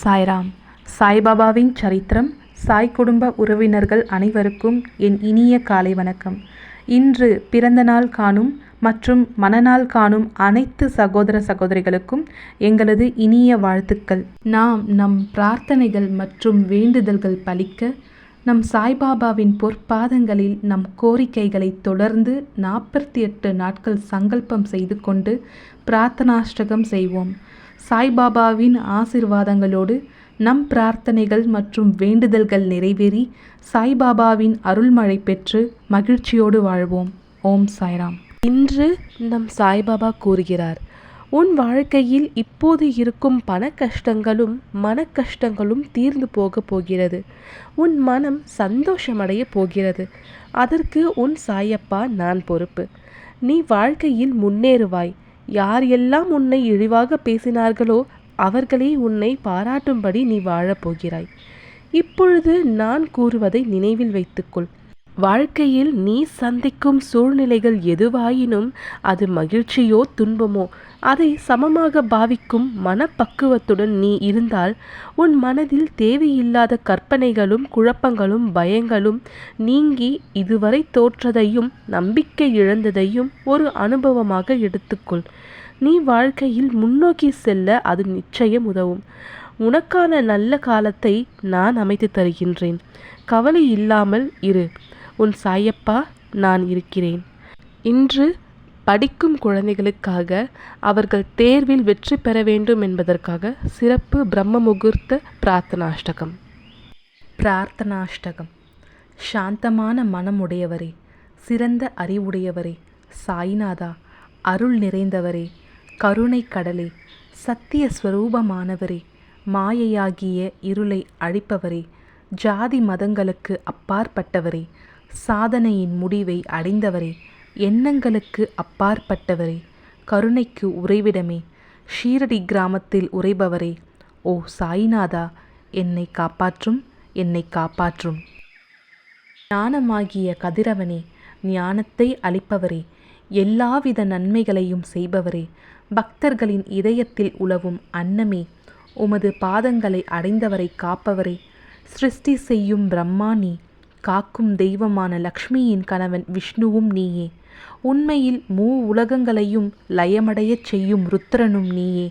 சாய்ராம். சாய்பாபாவின் சரித்திரம். சாய் குடும்ப உறவினர்கள் அனைவருக்கும் என் இனிய காலை வணக்கம். இன்று பிறந்த நாள் காணும் மற்றும் மணநாள் காணும் அனைத்து சகோதர சகோதரிகளுக்கும் எங்களது இனிய வாழ்த்துக்கள். நாம் நம் பிரார்த்தனைகள் மற்றும் வேண்டுதல்கள் பலிக்க நம் சாய்பாபாவின் பொற்பாதங்களில் நம் கோரிக்கைகளை தொடர்ந்து 48 நாட்கள் சங்கல்பம் செய்து கொண்டு பிரார்த்தனாஷ்டகம் செய்வோம். சாய்பாபாவின் ஆசிர்வாதங்களோடு நம் பிரார்த்தனைகள் மற்றும் வேண்டுதல்கள் நிறைவேறி சாய்பாபாவின் அருள்மழை பெற்று மகிழ்ச்சியோடு வாழ்வோம். ஓம் சாய்ராம். இன்று நம் சாய்பாபா கூறுகிறார், உன் வாழ்க்கையில் இப்போது இருக்கும் பண கஷ்டங்களும் மன கஷ்டங்களும் தீர்ந்து போக போகிறது. உன் மனம் சந்தோஷமடைய போகிறது. அதற்கு உன் சாயப்பா நான் பொறுப்பு. நீ வாழ்க்கையில் முன்னேறுவாய். யார் எல்லாம் உன்னை இழிவாக பேசினார்களோ அவர்களே உன்னை பாராட்டும்படி நீ வாழப்போகிறாய். இப்பொழுது நான் கூறுவதை நினைவில் வைத்துக்கொள். வாழ்க்கையில் நீ சந்திக்கும் சூழ்நிலைகள் எதுவாயினும் அது மகிழ்ச்சியோ துன்பமோ அதை சமமாக பாவிக்கும் மனப்பக்குவத்துடன் நீ இருந்தால் உன் மனதில் தேவையில்லாத கற்பனைகளும் குழப்பங்களும் பயங்களும் நீங்கி இதுவரை தோற்றதையும் நம்பிக்கை இழந்ததையும் ஒரு அனுபவமாக எடுத்துக்கொள். நீ வாழ்க்கையில் முன்னோக்கி செல்ல அது நிச்சயம் உதவும். உனக்கான நல்ல காலத்தை நான் அமைத்து தருகின்றேன். கவலை இல்லாமல் இரு. உன் சாயப்பா நான் இருக்கிறேன். இன்று படிக்கும் குழந்தைகளுக்காக அவர்கள் தேர்வில் வெற்றி பெற வேண்டும் என்பதற்காக சிறப்பு பிரம்ம முகூர்த்த பிரார்த்தனாஷ்டகம். பிரார்த்தனாஷ்டகம். சாந்தமான மனமுடையவரே, சிறந்த அறிவுடையவரே, சாய்நாதா, அருள் நிறைந்தவரே, கருணை கடலே, சத்திய ஸ்வரூபமானவரே, மாயையாகிய இருளை அழிப்பவரே, ஜாதி மதங்களுக்கு அப்பாற்பட்டவரே, சாதனையின் முடிவை அடைந்தவரே, எண்ணங்களுக்கு அப்பாற்பட்டவரே, கருணைக்கு உறைவிடமே, ஷீரடி கிராமத்தில் உறைபவரே, ஓ சாய்நாதா, என்னை காப்பாற்றும், என்னை காப்பாற்றும். ஞானமாகிய கதிரவனே, ஞானத்தை அளிப்பவரே, எல்லாவித நன்மைகளையும் செய்பவரே, பக்தர்களின் இதயத்தில் உலவும் அன்னமே, உமது பாதங்களை அடைந்தவரை காப்பவரே, சிருஷ்டி செய்யும் பிரம்மா நீ, காக்கும் தெய்வமான லக்ஷ்மியின் கணவன் விஷ்ணுவும் நீயே, உண்மையில் உலகங்களையும் லயமடையச் செய்யும் ருத்ரனும் நீயே.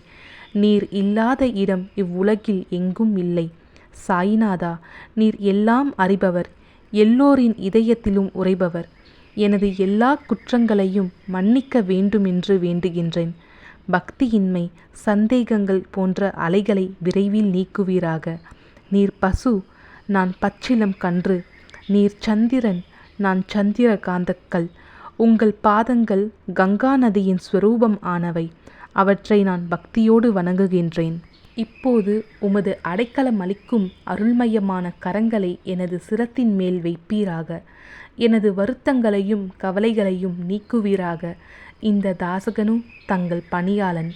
நீர் இல்லாத இடம் இவ்வுலகில் எங்கும் இல்லை. சாய்நாதா, நீர் எல்லாம் அறிபவர், எல்லோரின் இதயத்திலும் உறைபவர். எனது எல்லா குற்றங்களையும் மன்னிக்க வேண்டுமென்று வேண்டுகின்றேன். பக்தியின்மை, சந்தேகங்கள் போன்ற அலைகளை விரைவில் நீக்குவீராக. நீர் பசு, நான் பச்சிலம் கன்று. நீர் சந்திரன், நான் சந்திர காந்தக்கல். உங்கள் பாதங்கள் கங்கா நதியின் ஸ்வரூபம் ஆனவை. அவற்றை நான் பக்தியோடு வணங்குகின்றேன். இப்போது உமது அடைக்கலம் அளிக்கும் அருள்மயமான கரங்களை எனது சிரத்தின் மேல் வைப்பீராக. எனது வருத்தங்களையும் கவலைகளையும் நீக்குவீராக. இந்த தாசகனு தங்கள் பணியாளன்.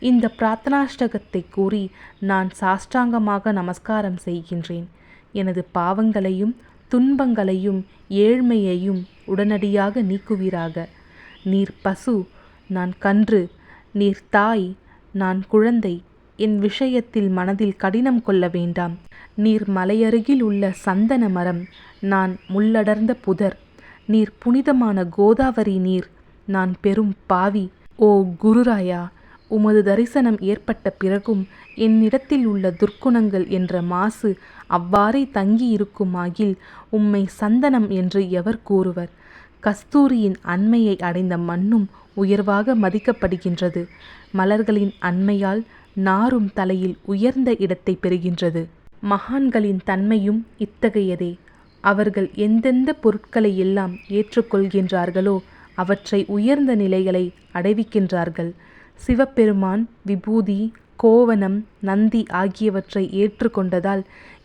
இந்த பிரார்த்தனாஷ்டகத்தை கூறி நான் சாஷ்டாங்கமாக நமஸ்காரம் செய்கின்றேன். எனது பாவங்களையும் துன்பங்களையும் ஏழ்மையையும் உடனடியாக நீக்குவீராக. நீர் பசு, நான் கன்று. நீர் தாய், நான் குழந்தை. என் விஷயத்தில் மனதில் கடினம் கொள்ள வேண்டாம். நீர் மலையருகில் உள்ள சந்தன மரம், நான் முள்ளடர்ந்த புதர். நீர் புனிதமான கோதாவரி நீர், நான் பெரும் பாவி. ஓ குருராயா, உமது தரிசனம் ஏற்பட்ட பிறகும் என்னிடத்தில் உள்ள துர்க்குணங்கள் என்ற மாசு அவ்வாறே தங்கியிருக்குமாகில் உம்மை சந்தனம் என்று எவர் கூறுவர்? கஸ்தூரியின் அண்மையை அடைந்த மண்ணும் உயர்வாக மதிக்கப்படுகின்றது. மலர்களின் அண்மையால் நாரும் தலையில் உயர்ந்த இடத்தை பெறுகின்றது. மகான்களின் தன்மையும் இத்தகையதே. அவர்கள் எந்தெந்த பொருட்களை எல்லாம் ஏற்றுக்கொள்கின்றார்களோ அவற்றை உயர்ந்த நிலைகளை அடைவிக்கின்றார்கள். சிவபெருமான் விபூதி, கோவணம், நந்தி ஆகியவற்றை ஏற்றுக்கொண்டதால்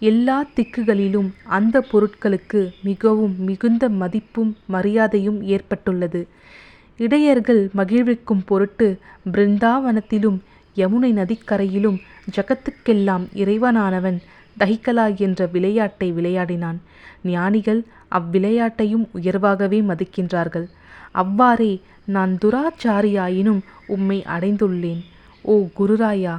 எல்லா திக்குகளிலும் அந்த பொருட்களுக்கு மிகவும் மிகுந்த மதிப்பும் மரியாதையும் ஏற்பட்டுள்ளது. இடையர்கள் மகிழ்விக்கும் பொருட்டு பிருந்தாவனத்திலும் யமுனை நதிக்கரையிலும் ஜகத்துக்கெல்லாம் இறைவனானவன் தஹிகலா என்ற விளையாட்டை விளையாடினான். ஞானிகள் அவ்விளையாட்டையும் உயர்வாகவே மதிக்கின்றார்கள். அவ்வாறே நான் துராச்சாரியாயினும் உம்மை அடைந்துள்ளேன். ஓ குருராயா,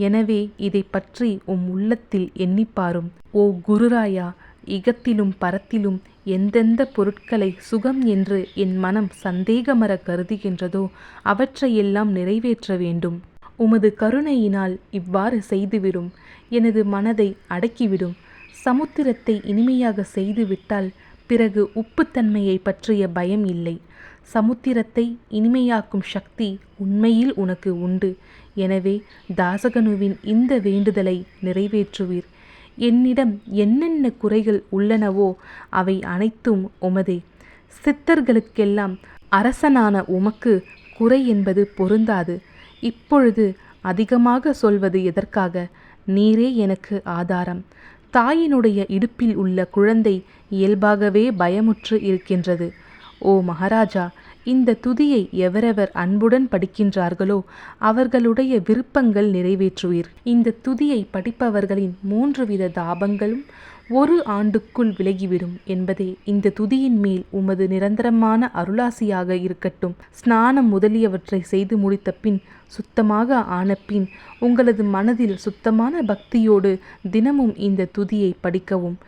எனவே இதை பற்றி உள்ளத்தில் எண்ணிப்பாரும். ஓ குருராயா, இகத்திலும் பரத்திலும் எந்தெந்த பொருட்களை சுகம் என்று என் மனம் சந்தேகமற கருதுகின்றதோ அவற்றையெல்லாம் நிறைவேற்ற வேண்டும். உமது கருணையினால் இவ்வாறு செய்துவிடும். எனது மனதை அடக்கிவிடும். சமுத்திரத்தை இனிமையாக செய்துவிட்டால் பிறகு உப்புத்தன்மையை பற்றிய பயம் இல்லை. சமுத்திரத்தை இனிமையாக்கும் சக்தி உண்மையில் உனக்கு உண்டு. எனவே தாசகனுவின் இந்த வேண்டுதலை நிறைவேற்றுவீர். என்னிடம் என்னென்ன குறைகள் உள்ளனவோ அவை அனைத்தும் உமதே. சித்தர்களுக்கெல்லாம் அரசனான உமக்கு குறை என்பது பொருந்தாது. இப்பொழுது அதிகமாக சொல்வது எதற்காக? நீரே எனக்கு ஆதாரம். தாயினுடைய இடுப்பில் உள்ள குழந்தை இயல்பாகவே பயமுற்று இருக்கின்றது. ஓ மகாராஜா, இந்த துதியை எவரெவர் அன்புடன் படிக்கின்றார்களோ அவர்களுடைய விருப்பங்கள் நிறைவேற்றுவீர். இந்த துதியை படிப்பவர்களின் 3 வித தாபங்களும் 1 ஆண்டுக்குள் விலகிவிடும் என்பதே இந்த துதியின் மேல் உமது நிரந்தரமான அருளாசியாக இருக்கட்டும். ஸ்நானம் முதலியவற்றை செய்து முடித்த பின், சுத்தமாக ஆன பின், உங்களது மனதில் சுத்தமான பக்தியோடு தினமும் இந்த துதியை படிக்கவும்.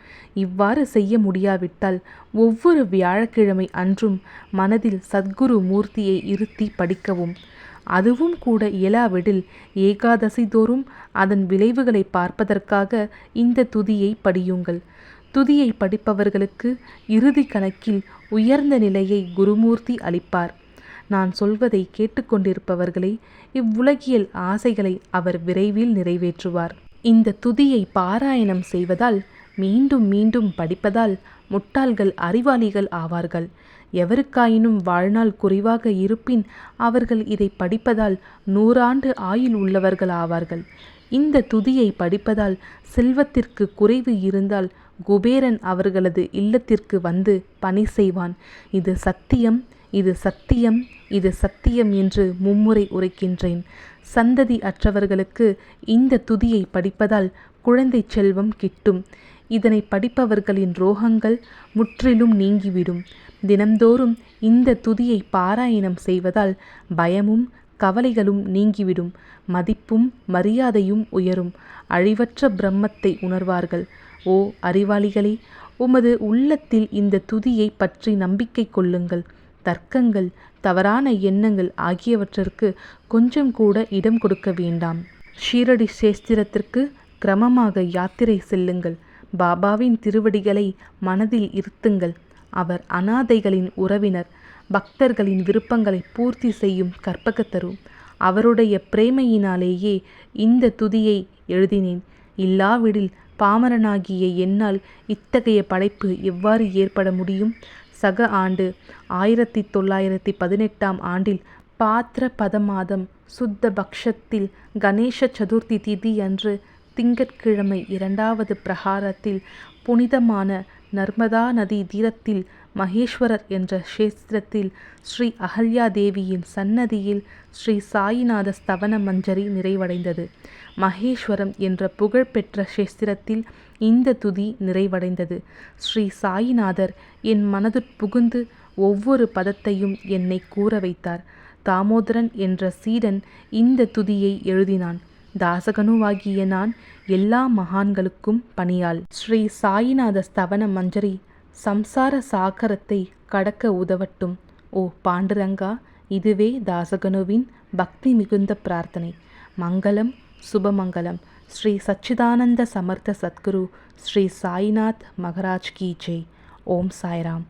இவ்வாறு செய்ய முடியாவிட்டால் ஒவ்வொரு வியாழக்கிழமை அன்றும் மனதில் சத்குரு மூர்த்தியை இருத்தி படிக்கவும். அதுவும் கூட இயலாவிடில் ஏகாதசி தோறும் அதன் விளைவுகளை பார்ப்பதற்காக இந்த துதியை படியுங்கள். துதியை படிப்பவர்களுக்கு இறுதி கணக்கில் உயர்ந்த நிலையை குருமூர்த்தி அளிப்பார். நான் சொல்வதை கேட்டுக்கொண்டிருப்பவர்களே, இவ்வுலகியல் ஆசைகளை அவர் விரைவில் நிறைவேற்றுவார். இந்த துதியை பாராயணம் செய்வதால், மீண்டும் மீண்டும் படிப்பதால் முட்டாள்கள் அறிவாளிகள் ஆவார்கள். எவருக்காயினும் வாழ்நாள் குறைவாக இருப்பின் அவர்கள் இதை படிப்பதால் 100 ஆண்டு ஆயுள் உள்ளவர்கள் ஆவார்கள். இந்த துதியை படிப்பதால் செல்வத்திற்கு குறைவு இருந்தால் குபேரன் அவர்களது இல்லத்திற்கு வந்து பணி செய்வான். இது சத்தியம், இது சத்தியம், இது சத்தியம் என்று மும்முறை உரைக்கின்றேன். சந்ததி அற்றவர்களுக்கு இந்த துதியை படிப்பதால் குழந்தை செல்வம் கிட்டும். இதனை படிப்பவர்களின் ரோகங்கள் முற்றிலும் நீங்கிவிடும். தினம்தோறும் இந்த துதியை பாராயணம் செய்வதால் பயமும் கவலைகளும் நீங்கிவிடும். மதிப்பும் மரியாதையும் உயரும். அழிவற்ற பிரம்மத்தை உணர்வார்கள். ஓ அறிவாளிகளே, உமது உள்ளத்தில் இந்த துதியை பற்றி நம்பிக்கை கொள்ளுங்கள். தர்க்கங்கள், தவறான எண்ணங்கள் ஆகியவற்றிற்கு கொஞ்சம் கூட இடம் கொடுக்க வேண்டாம். ஷீரடி சேஸ்திரத்திற்கு கிரமமாக யாத்திரை செல்லுங்கள். பாபாவின் திருவடிகளை மனதில் இருத்துங்கள். அவர் அனாதைகளின் உறவினர். பக்தர்களின் விருப்பங்களை பூர்த்தி செய்யும் கற்பகத்தரு. அவருடைய பிரேமையினாலேயே இந்த துதியை எழுதினேன். இல்லாவிடில் பாமரனாகிய என்னால் இத்தகைய படைப்பு எவ்வாறு ஏற்பட முடியும்? சக ஆண்டு 1918 ஆண்டில் பாத்ர பதமாதம் சுத்த பக்ஷத்தில் கணேச சதுர்த்தி திதி அன்று திங்கட்கிழமை 2வது பிரகாரத்தில் புனிதமான நர்மதா நதி தீரத்தில் மகேஸ்வரர் என்ற க்ஷேத்திரத்தில் ஸ்ரீ அகல்யா தேவியின் சன்னதியில் ஸ்ரீ சாயிநாத ஸ்தவன மஞ்சரி நிறைவடைந்தது. மகேஸ்வரம் என்ற புகழ்பெற்ற க்ஷேத்திரத்தில் இந்த துதி நிறைவடைந்தது. ஸ்ரீ சாயிநாதர் என் மனதுட்புகுந்து ஒவ்வொரு பதத்தையும் என்னை கூற வைத்தார். தாமோதரன் என்ற சீடன் இந்த துதியை எழுதினான். தாசகனுவாகிய நான் எல்லா மகான்களுக்கும் பணியாள். ஸ்ரீ சாயிநாத ஸ்தவன மஞ்சரி சம்சார சாகரத்தை கடக்க உதவட்டும். ஓ பாண்டுரங்கா, இதுவே தாசகனுவின் பக்தி மிகுந்த பிரார்த்தனை. மங்களம், சுபமங்கலம். ஸ்ரீ சச்சிதானந்த சமர்த்த சத்குரு ஸ்ரீ சாய்நாத் மகராஜ் கி ஜெய். ஓம் சாய்ராம்.